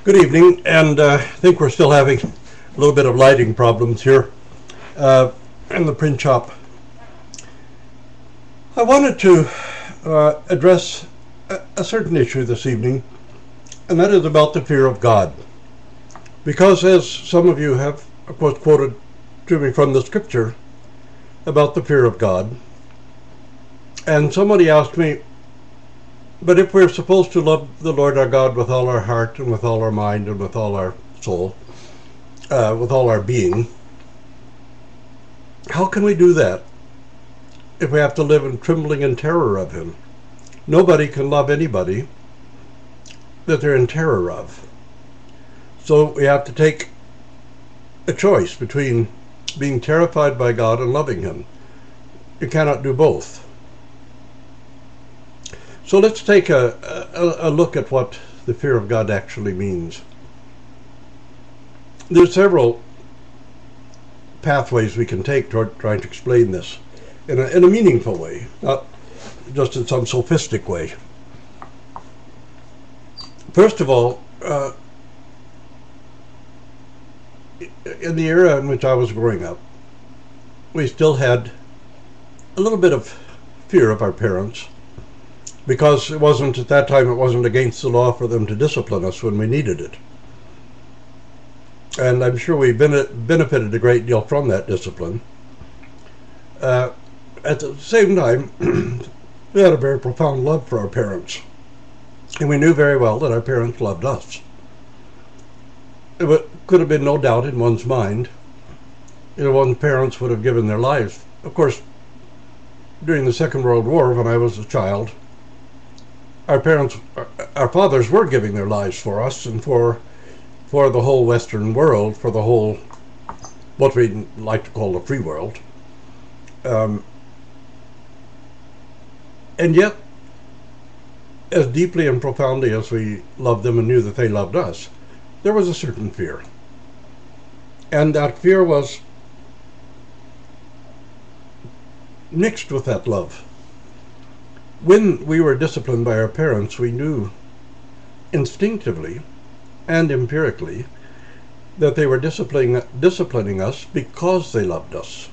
Good evening, and I think we're still having a little bit of lighting problems here in the print shop. I wanted to address a certain issue this evening, and that is about the fear of God. Because as some of you have, of course, quoted to me from the scripture about the fear of God, and somebody asked me, but if we're supposed to love the Lord our God with all our heart and with all our mind and with all our soul, with all our being, how can we do that if we have to live in trembling and terror of Him? Nobody can love anybody that they're in terror of. So we have to take a choice between being terrified by God and loving Him. You cannot do both. So let's take a look at what the fear of God actually means. There's several pathways we can take toward trying to explain this in a meaningful way, not just in some sophistic way. First of all, in the era in which I was growing up, we still had a little bit of fear of our parents, because at that time it wasn't against the law for them to discipline us when we needed it. And I'm sure we benefited a great deal from that discipline. At the same time, we had a very profound love for our parents. And we knew very well that our parents loved us. It could have been no doubt in one's mind. One's parents would have given their lives. Of course, during the Second World War, when I was a child, our fathers were giving their lives for us and for the whole Western world, for the whole, what we like to call the free world. And yet, as deeply and profoundly as we loved them and knew that they loved us, there was a certain fear. And that fear was mixed with that love. When we were disciplined by our parents, we knew instinctively and empirically that they were disciplining us because they loved us.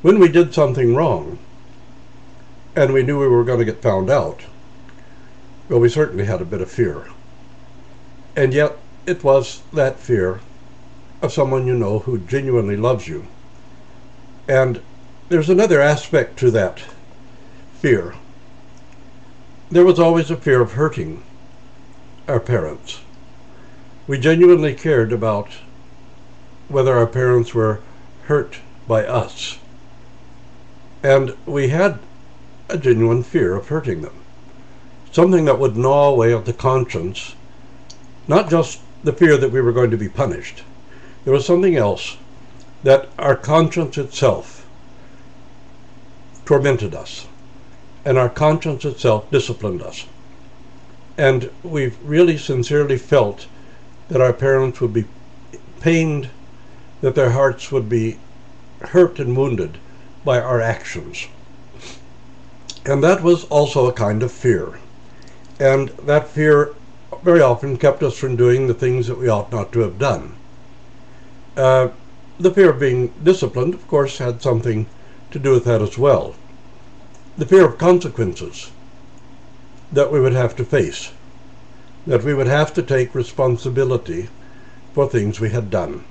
When we did something wrong and we knew we were going to get found out, well, we certainly had a bit of fear. And yet it was that fear of someone you know who genuinely loves you. And there's another aspect to that fear. There was always a fear of hurting our parents. We genuinely cared about whether our parents were hurt by us. And we had a genuine fear of hurting them. Something that would gnaw away at the conscience, not just the fear that we were going to be punished. There was something else, that our conscience itself tormented us. And our conscience itself disciplined us. And we've really sincerely felt that our parents would be pained, that their hearts would be hurt and wounded by our actions. And that was also a kind of fear. And that fear very often kept us from doing the things that we ought not to have done. The fear of being disciplined, of course, had something to do with that as well. The fear of consequences that we would have to face, that we would have to take responsibility for things we had done.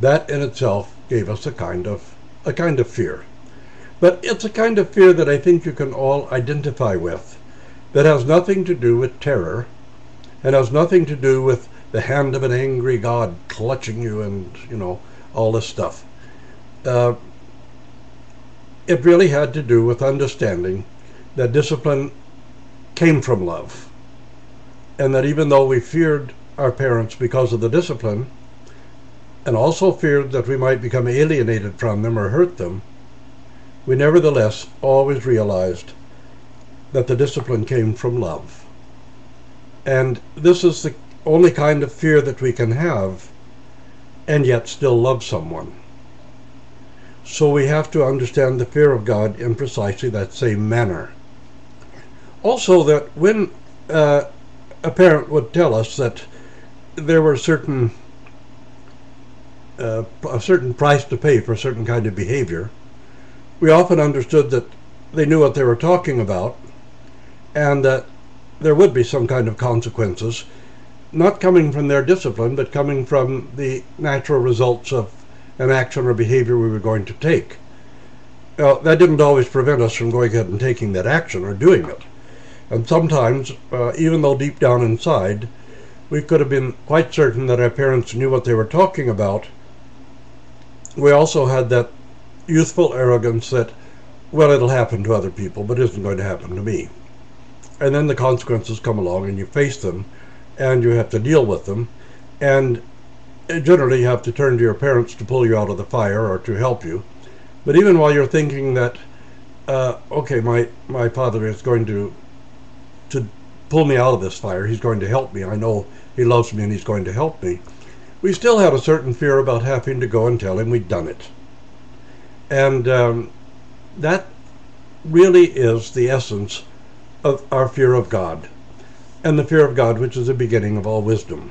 That in itself gave us a kind of fear. But it's a kind of fear that I think you can all identify with, that has nothing to do with terror, and has nothing to do with the hand of an angry God clutching you and, all this stuff. It really had to do with understanding that discipline came from love. And that even though we feared our parents because of the discipline, and also feared that we might become alienated from them or hurt them, we nevertheless always realized that the discipline came from love. And this is the only kind of fear that we can have and yet still love someone. So we have to understand the fear of God in precisely that same manner. Also, that when a parent would tell us that there were a certain price to pay for a certain kind of behavior. We often understood that they knew what they were talking about, and that there would be some kind of consequences, not coming from their discipline, but coming from the natural results of an action or behavior we were going to take. Now, that didn't always prevent us from going ahead and taking that action or doing it. And sometimes, even though deep down inside, we could have been quite certain that our parents knew what they were talking about, we also had that youthful arrogance that, well, it'll happen to other people, but it isn't going to happen to me. And then the consequences come along and you face them, and you have to deal with them, and generally you have to turn to your parents to pull you out of the fire or to help you. But even while you're thinking that, okay, my father is going to pull me out of this fire, he's going to help me, I know he loves me and he's going to help me, we still had a certain fear about having to go and tell him we'd done it. And that really is the essence of our fear of God, and the fear of God, which is the beginning of all wisdom.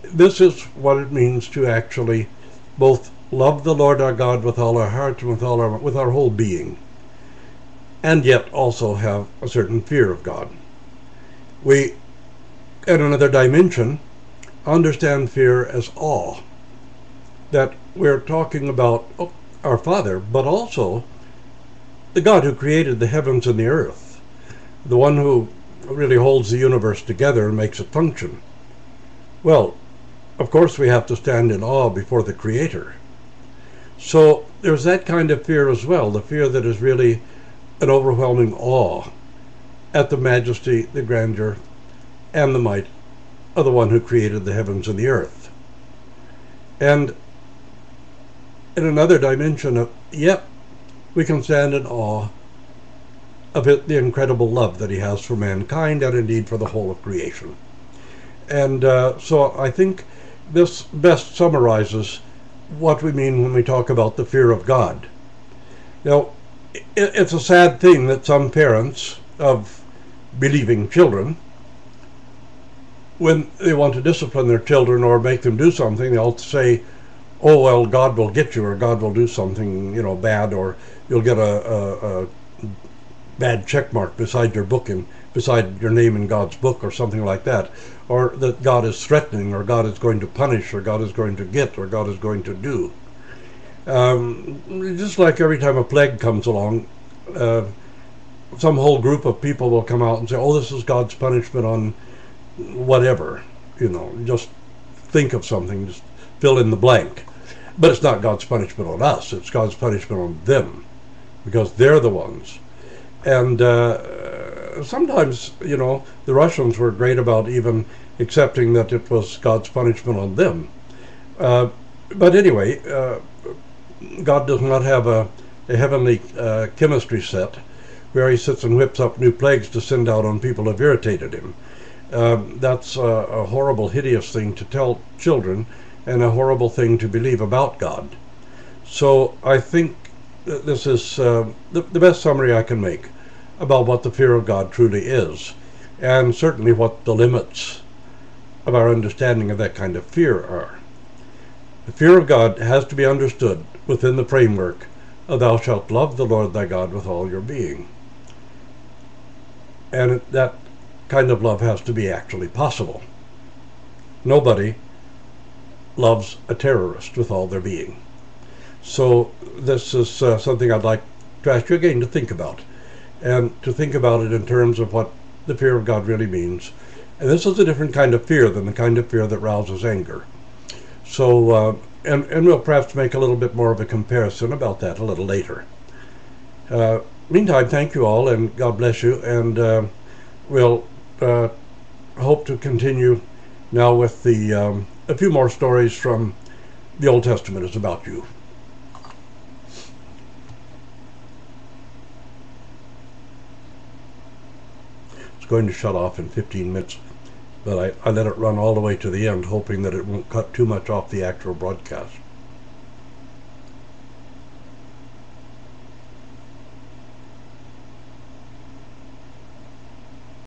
This is what it means to actually both love the Lord our God with all our heart and with our whole being, and yet also have a certain fear of God. We, in another dimension, understand fear as awe, that we're talking about our Father, but also the God who created the heavens and the earth, the one who really holds the universe together and makes it function. Well, of course we have to stand in awe before the Creator. So there's that kind of fear as well, the fear that is really an overwhelming awe at the majesty, the grandeur, and the might of the one who created the heavens and the earth. And in another dimension of, we can stand in awe of the incredible love that he has for mankind and indeed for the whole of creation. And so I think this best summarizes what we mean when we talk about the fear of God. Now, it's a sad thing that some parents of believing children, when they want to discipline their children or make them do something, they'll say, oh, well, God will get you, or God will do something, bad, or you'll get a bad check mark beside your book and beside your name in God's book, or something like that, or that God is threatening, or God is going to punish, or God is going to get, or God is going to do. Just like every time a plague comes along, some whole group of people will come out and say, oh, this is God's punishment on whatever, just think of something, just fill in the blank. But it's not God's punishment on us, it's God's punishment on them, because they're the ones. And sometimes, the Russians were great about even accepting that it was God's punishment on them. But anyway, God does not have a heavenly chemistry set where he sits and whips up new plagues to send out on people who have irritated him. That's a horrible, hideous thing to tell children, and a horrible thing to believe about God. So I think this is the best summary I can make about what the fear of God truly is, and certainly what the limits of our understanding of that kind of fear are. The fear of God has to be understood within the framework of thou shalt love the Lord thy God with all your being. And that kind of love has to be actually possible. Nobody loves a terrorist with all their being. So this is something I'd like to ask you again to think about, and to think about it in terms of what the fear of God really means. And this is a different kind of fear than the kind of fear that rouses anger. So, and we'll perhaps make a little bit more of a comparison about that a little later. Meantime, thank you all, and God bless you, and we'll hope to continue now with a few more stories from the Old Testament is about you. It's going to shut off in 15 minutes, but I let it run all the way to the end, hoping that it won't cut too much off the actual broadcast.